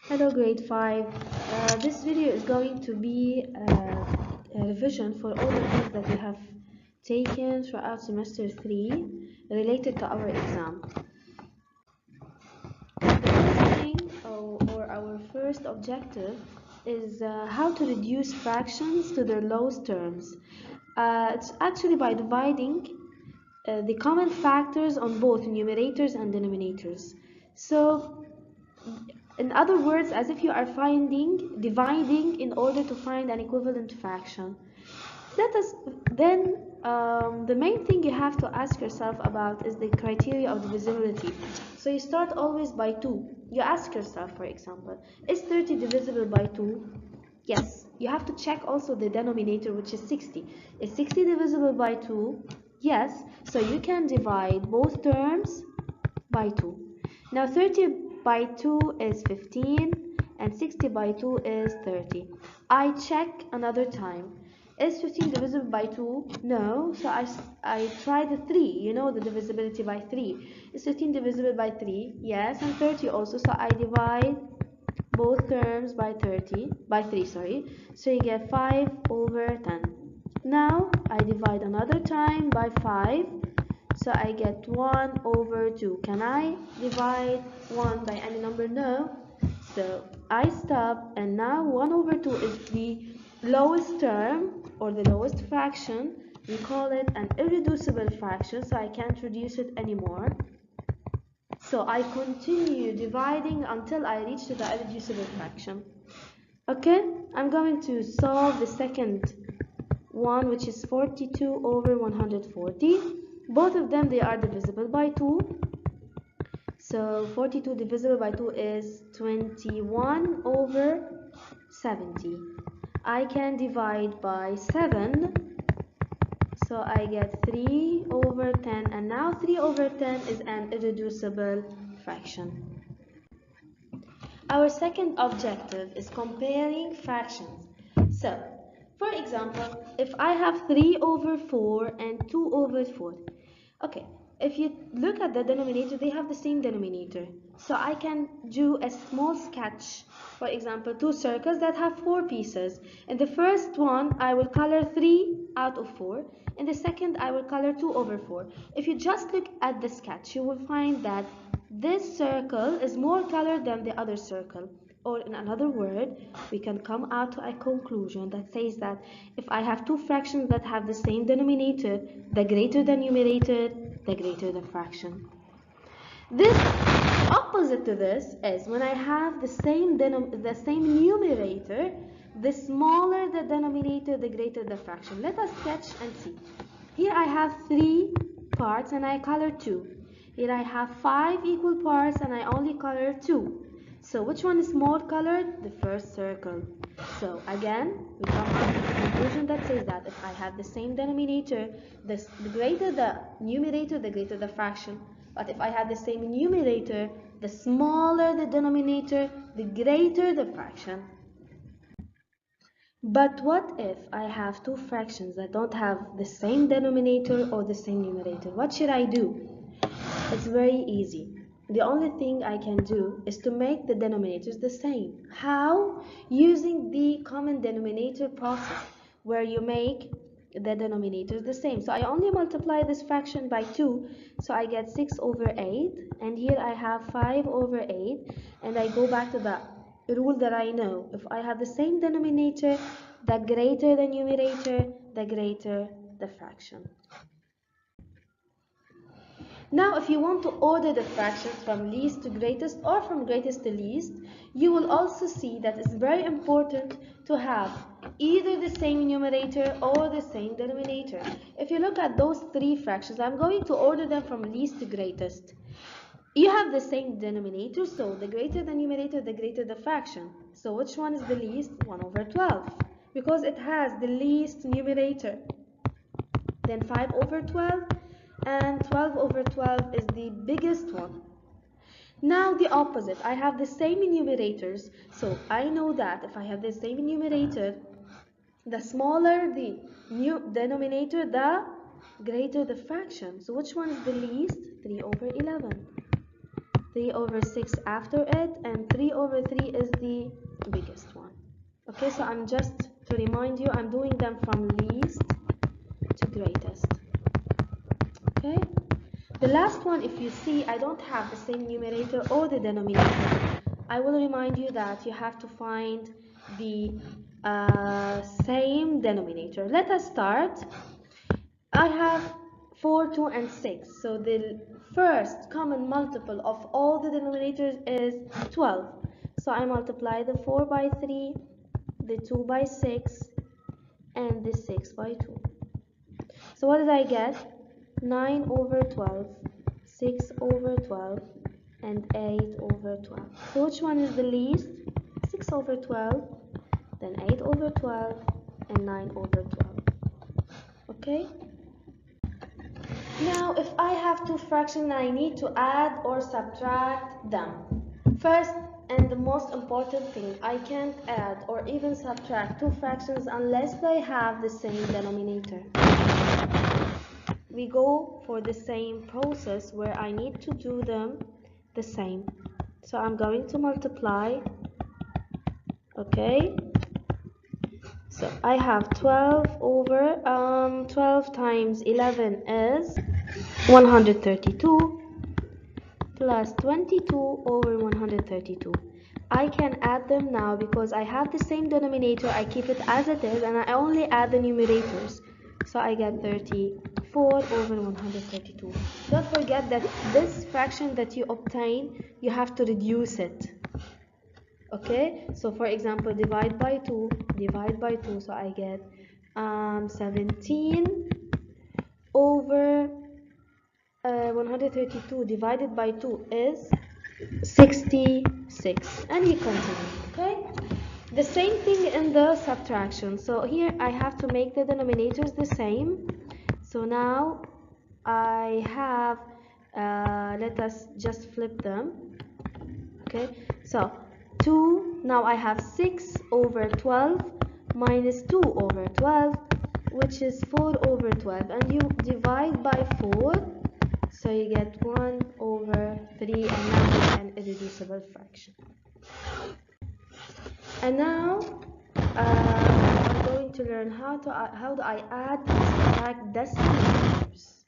Hello grade 5. This video is going to be a revision for all the things that we have taken throughout semester 3 related to our exam. The first thing or our first objective is how to reduce fractions to their lowest terms. It's actually by dividing the common factors on both numerators and denominators. So in other words, as if you are dividing in order to find an equivalent fraction. Let us then, the main thing you have to ask yourself about is the criteria of divisibility. So you start always by 2. You ask yourself, for example, is 30 divisible by 2? Yes. You have to check also the denominator, which is 60. Is 60 divisible by 2? Yes. So you can divide both terms by 2. Now 30 by 2 is 15 and 60 by 2 is 30. I check another time. Is 15 divisible by 2? No. So I try the 3. You know the divisibility by 3. Is 15 divisible by 3? Yes. And 30 also. So I divide both terms by 3, sorry. So you get 5 over 10. Now I divide another time by 5. So I get 1 over 2. Can I divide 1 by any number? No. So I stop, and now 1 over 2 is the lowest term or the lowest fraction. We call it an irreducible fraction, so I can't reduce it anymore. So I continue dividing until I reach to the irreducible fraction. Okay, I'm going to solve the second one, which is 42 over 140. Both of them, they are divisible by 2. So 42 divisible by 2 is 21 over 70. I can divide by 7. So I get 3 over 10. And now 3 over 10 is an irreducible fraction. Our second objective is comparing fractions. So, for example, if I have 3 over 4 and 2 over 4. Okay, if you look at the denominator, they have the same denominator. So I can do a small sketch. For example, 2 circles that have 4 pieces. In the first one, I will color 3 out of 4. In the second, I will color 2 over 4. If you just look at the sketch, you will find that this circle is more colored than the other circle. Or in another word, we can come out to a conclusion that says that if I have two fractions that have the same denominator, the greater the numerator, the greater the fraction. This opposite to this is when I have the same numerator, the smaller the denominator, the greater the fraction. Let us sketch and see. Here I have 3 parts and I color 2. Here I have 5 equal parts and I only color 2. So which one is more colored? The first circle. So again, we come up with a conclusion that says that if I have the same denominator, the greater the numerator, the greater the fraction. But if I have the same numerator, the smaller the denominator, the greater the fraction. But what if I have two fractions that don't have the same denominator or the same numerator? What should I do? It's very easy. The only thing I can do is to make the denominators the same. How? Using the common denominator process, where you make the denominators the same. So I only multiply this fraction by 2, so I get 6 over 8, and here I have 5 over 8, and I go back to the rule that I know. If I have the same denominator, the greater the numerator, the greater the fraction. Now, if you want to order the fractions from least to greatest or from greatest to least, you will also see that it's very important to have either the same numerator or the same denominator. If you look at those 3 fractions, I'm going to order them from least to greatest. You have the same denominator, so the greater the numerator, the greater the fraction. So which one is the least? 1 over 12, because it has the least numerator. Then 5 over 12. And 12 over 12 is the biggest one. Now the opposite. I have the same numerators, so I know that if I have the same numerator, the smaller the denominator, the greater the fraction. So which one is the least? 3 over 11. 3 over 6 after it, and 3 over 3 is the biggest one. Okay, so I'm just to remind you, I'm doing them from least to greatest. Okay, the last one, if you see I don't have the same numerator or the denominator, I will remind you that you have to find the same denominator. Let us start. I have 4, 2, and 6. So the first common multiple of all the denominators is 12. So I multiply the 4 by 3, the 2 by 6, and the 6 by 2. So what did I get? 9 over 12, 6 over 12, and 8 over 12. So which one is the least? 6 over 12, then 8 over 12, and 9 over 12. Okay? Now, if I have two fractions, I need to add or subtract them. First, and the most important thing, I can't add or even subtract two fractions unless they have the same denominator. We go for the same process where I need to do them the same. So I'm going to multiply. Okay, so I have 12 over 12 times 11 is 132 plus 22 over 132. I can add them now because I have the same denominator. I keep it as it is and I only add the numerators. So I get 34 over 132. Don't forget that this fraction that you obtain, you have to reduce it. Okay, so for example, divide by 2, so I get 17 over 132 divided by 2 is 66, and you continue. Okay, the same thing in the subtraction. So here I have to make the denominators the same. So now I have let us just flip them. Okay, so 2, now I have 6 over 12 minus 2 over 12, which is 4 over 12, and you divide by 4, so you get 1 over 3, and now it's an irreducible fraction. And now I'm going to learn how do I add and subtract decimal numbers.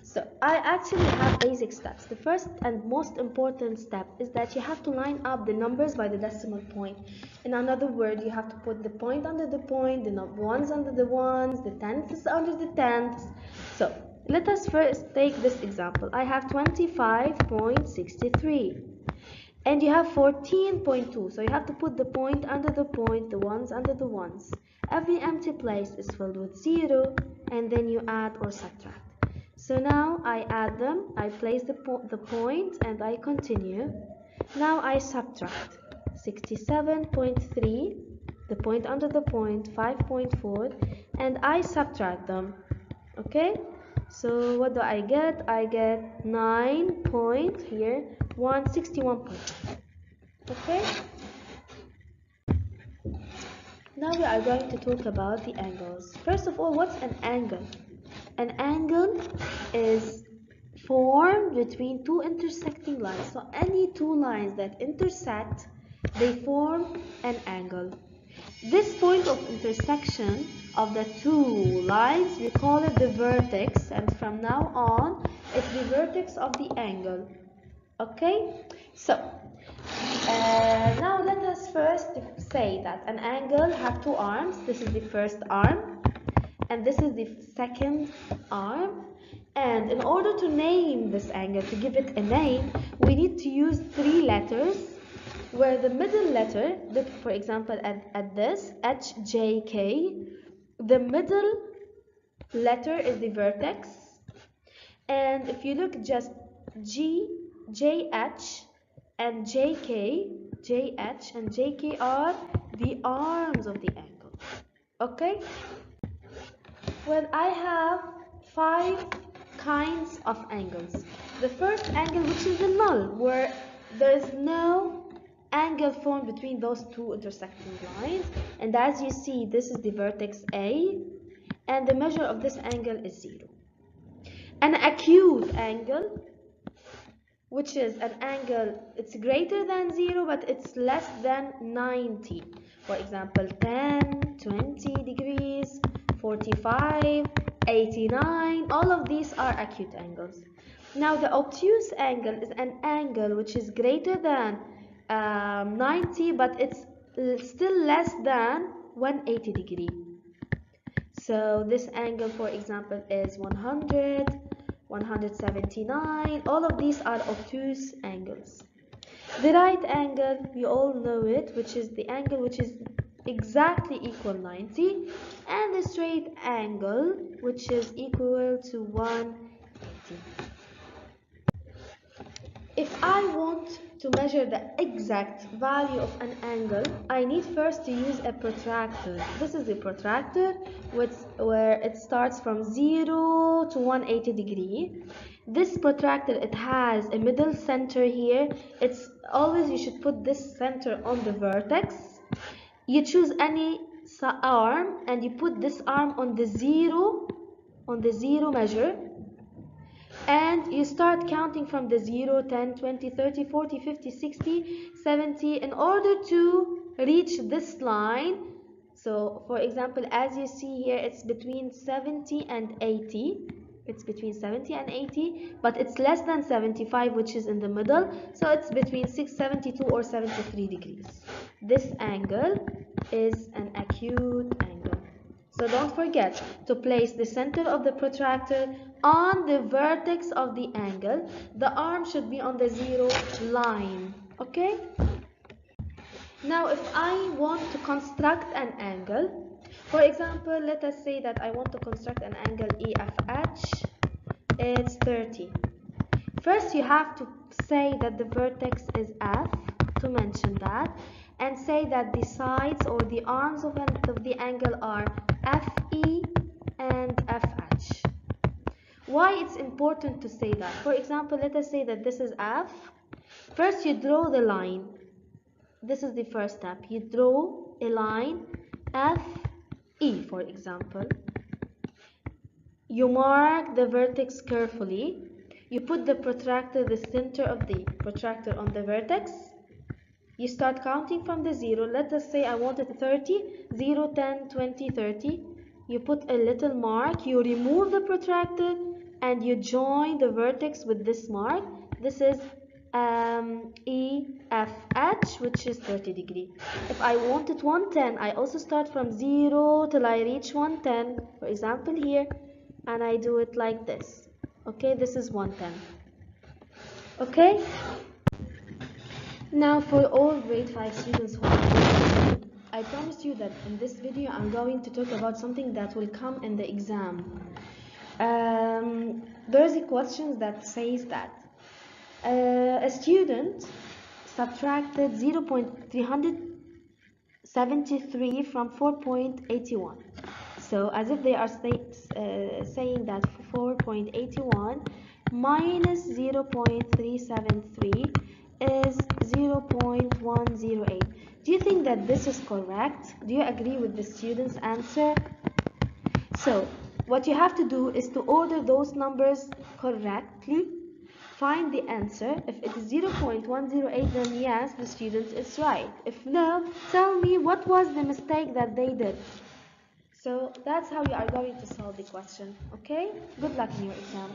So I actually have basic steps. The first and most important step is that you have to line up the numbers by the decimal point. In another word, you have to put the point under the point, the ones under the ones, the tenths under the tenths. So let us first take this example. I have 25.63 and you have 14.2. So you have to put the point under the point, the ones under the ones. Every empty place is filled with 0, and then you add or subtract. So now I add them, I place the point, and I continue. Now I subtract 67.3, the point under the point, 5.4, and I subtract them. Okay, so what do I get? I get 9.161. Okay, now we are going to talk about the angles. First of all, what's an angle? An angle is formed between two intersecting lines. So any two lines that intersect, they form an angle. This point of intersection of the two lines, we call it the vertex, and from now on, it's the vertex of the angle. Okay, so now let us first say that an angle has two arms. This is the first arm, and this is the second arm. And in order to name this angle, to give it a name, we need to use three letters, where the middle letter, look for example at this, HJK, the middle letter is the vertex. And if you look just JH and JK, JH and JK are the arms of the angle. Okay? Well, I have 5 kinds of angles. The first angle, which is the null, where there is no angle formed between those two intersecting lines, and as you see, this is the vertex A, and the measure of this angle is 0. An acute angle which is an angle, it's greater than 0 but it's less than 90. For example, 10, 20 degrees, 45, 89, all of these are acute angles. Now the obtuse angle is an angle which is greater than 90 but it's still less than 180 degree. So this angle, for example, is 100, 179. All of these are obtuse angles. The right angle, we all know it, which is the angle which is exactly equal 90, and the straight angle, which is equal to 180. If I want to measure the exact value of an angle, I need first to use a protractor. This is the protractor, where it starts from 0 to 180 degree. This protractor, it has a middle center here. It's always, you should put this center on the vertex. You choose any arm and you put this arm on the zero measure, and you start counting from the 0, 10, 20, 30, 40, 50, 60, 70 in order to reach this line. So for example, as you see here, it's between 70 and 80. It's between 70 and 80, but it's less than 75, which is in the middle. So it's between 672 or 73 degrees. This angle is an acute angle. So don't forget to place the center of the protractor on the vertex of the angle. The arm should be on the 0 line. Okay? Now if I want to construct an angle, for example, let us say that I want to construct an angle EFH. It's 30. First you have to say that the vertex is F, to mention that, and say that the sides or the arms of the angle are FE and FH. Why it's important to say that? For example, let us say that this is F. First you draw the line. This is the first step. You draw a line FE, for example. You mark the vertex carefully. You put the protractor, the center of the protractor on the vertex. You start counting from the 0. Let us say I wanted 30, 0, 10, 20, 30. You put a little mark, you remove the protractor, and you join the vertex with this mark. This is EFH, which is 30 degree. If I wanted 110, I also start from 0 till I reach 110, for example here, and I do it like this. Okay, this is 110. Okay? Now for all grade 5 students who are listening, I promise you that in this video I'm going to talk about something that will come in the exam. There's a question that says that a student subtracted 0.373 from 4.81. So as if they are saying that 4.81 minus 0.373 is 0.108. Do you think that this is correct? Do you agree with the student's answer? So what you have to do is to order those numbers correctly. Find the answer. If it is 0.108, then yes, the student is right. If no, tell me what was the mistake that they did. So that's how you are going to solve the question. Okay? Good luck in your exam.